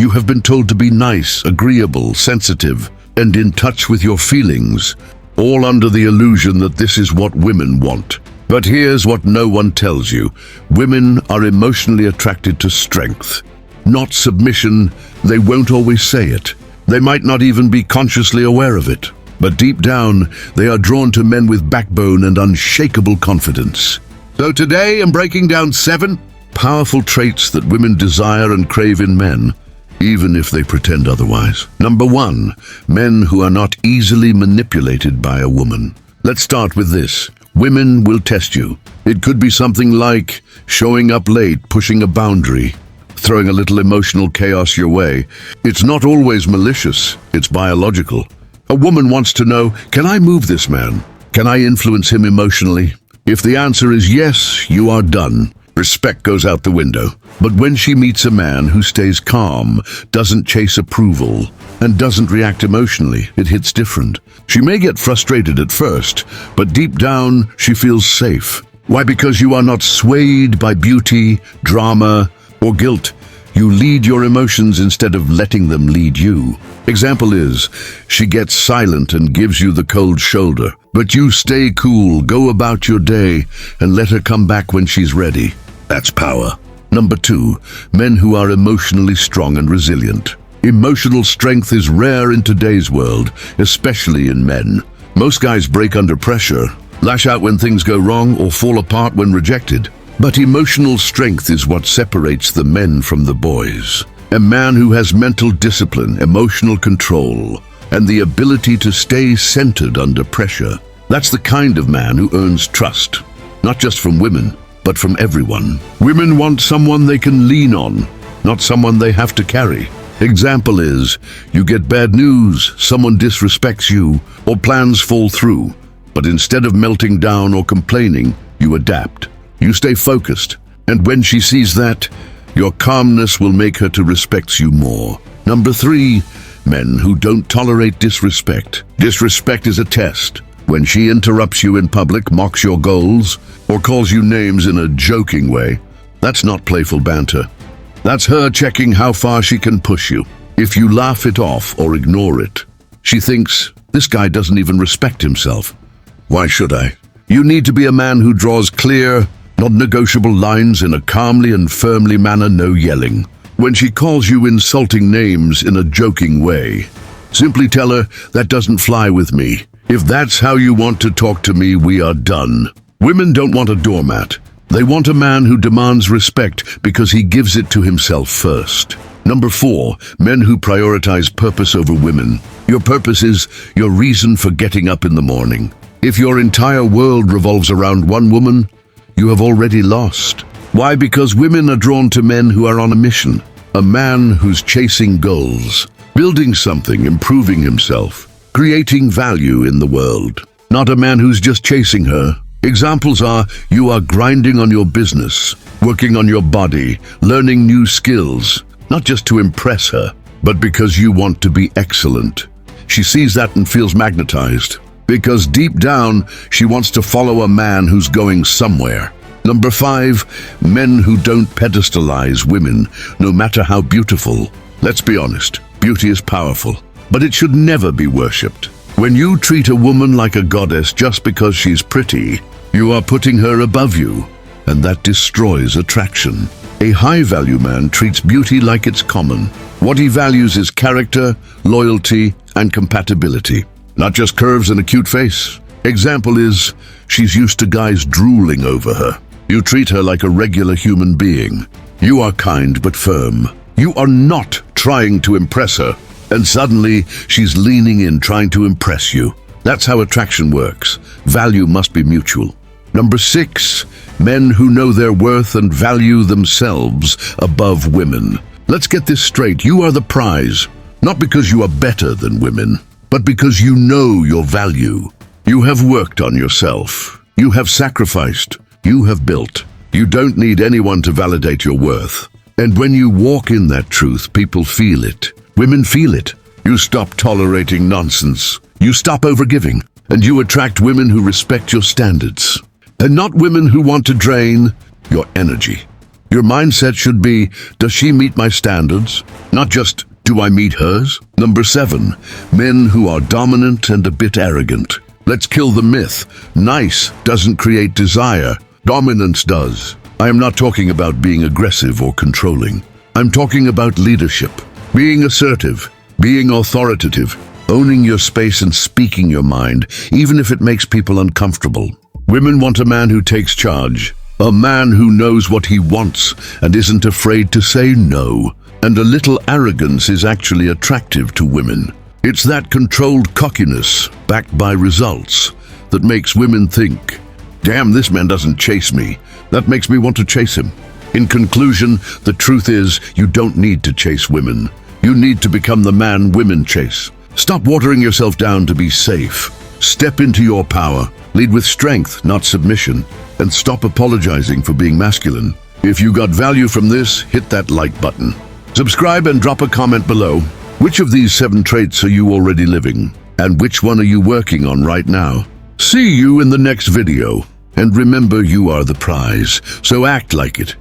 You have been told to be nice, agreeable, sensitive, and in touch with your feelings, all under the illusion that this is what women want. But here's what no one tells you. Women are emotionally attracted to strength, not submission. They won't always say it. They might not even be consciously aware of it. But deep down, they are drawn to men with backbone and unshakable confidence. So today I'm breaking down 7 powerful traits that women desire and crave in men, even if they pretend otherwise. Number 1, men who are not easily manipulated by a woman. Let's start with this. Women will test you. It could be something like showing up late, pushing a boundary, throwing a little emotional chaos your way. It's not always malicious, it's biological. A woman wants to know, can I move this man? Can I influence him emotionally? If the answer is yes, you are done. Respect goes out the window. But when she meets a man who stays calm, doesn't chase approval, and doesn't react emotionally, it hits different. She may get frustrated at first, but deep down, she feels safe. Why? Because you are not swayed by beauty, drama, or guilt. You lead your emotions instead of letting them lead you. Example is, she gets silent and gives you the cold shoulder, but you stay cool, go about your day, and let her come back when she's ready. That's power. Number 2, men who are emotionally strong and resilient. Emotional strength is rare in today's world, especially in men. Most guys break under pressure, lash out when things go wrong, or fall apart when rejected. But emotional strength is what separates the men from the boys. A man who has mental discipline, emotional control, and the ability to stay centered under pressure. That's the kind of man who earns trust, not just from women, but from everyone. Women want someone they can lean on, not someone they have to carry. Example is, you get bad news, someone disrespects you, or plans fall through. But instead of melting down or complaining, you adapt. You stay focused, and when she sees that, your calmness will make her to respect you more. Number 3, men who don't tolerate disrespect. Disrespect is a test. When she interrupts you in public, mocks your goals, or calls you names in a joking way, that's not playful banter. That's her checking how far she can push you. If you laugh it off or ignore it, she thinks, this guy doesn't even respect himself. Why should I? You need to be a man who draws clear, non-negotiable lines in a calmly and firmly manner, no yelling. When she calls you insulting names in a joking way, simply tell her, that doesn't fly with me. If that's how you want to talk to me, we are done. Women don't want a doormat. They want a man who demands respect because he gives it to himself first. Number 4, men who prioritize purpose over women. Your purpose is your reason for getting up in the morning. If your entire world revolves around one woman, you have already lost. Why? Because women are drawn to men who are on a mission. A man who's chasing goals, building something, improving himself, creating value in the world. Not a man who's just chasing her. Examples are, you are grinding on your business, working on your body, learning new skills, not just to impress her, but because you want to be excellent. She sees that and feels magnetized, because deep down, she wants to follow a man who's going somewhere. Number 5, men who don't pedestalize women, no matter how beautiful. Let's be honest, beauty is powerful, but it should never be worshipped. When you treat a woman like a goddess just because she's pretty, you are putting her above you, and that destroys attraction. A high-value man treats beauty like it's common. What he values is character, loyalty, and compatibility, not just curves and a cute face. Example is, she's used to guys drooling over her. You treat her like a regular human being. You are kind but firm. You are not trying to impress her, and suddenly she's leaning in trying to impress you. That's how attraction works. Value must be mutual. Number 6, men who know their worth and value themselves above women. Let's get this straight. You are the prize, not because you are better than women, but because you know your value. You have worked on yourself. You have sacrificed. You have built. You don't need anyone to validate your worth. And when you walk in that truth, people feel it. Women feel it. You stop tolerating nonsense. You stop overgiving. And you attract women who respect your standards. And not women who want to drain your energy. Your mindset should be, does she meet my standards? Not just, do I meet hers? Number 7, men who are dominant and a bit arrogant. Let's kill the myth. Nice doesn't create desire. Dominance does. I am not talking about being aggressive or controlling. I'm talking about leadership. Being assertive, being authoritative, owning your space and speaking your mind, even if it makes people uncomfortable. Women want a man who takes charge. A man who knows what he wants and isn't afraid to say no. And a little arrogance is actually attractive to women. It's that controlled cockiness, backed by results, that makes women think, damn, this man doesn't chase me. That makes me want to chase him. In conclusion, the truth is, you don't need to chase women. You need to become the man women chase. Stop watering yourself down to be safe. Step into your power. Lead with strength, not submission. And stop apologizing for being masculine. If you got value from this, hit that like button. Subscribe and drop a comment below. Which of these 7 traits are you already living? And which one are you working on right now? See you in the next video. And remember, you are the prize, so act like it.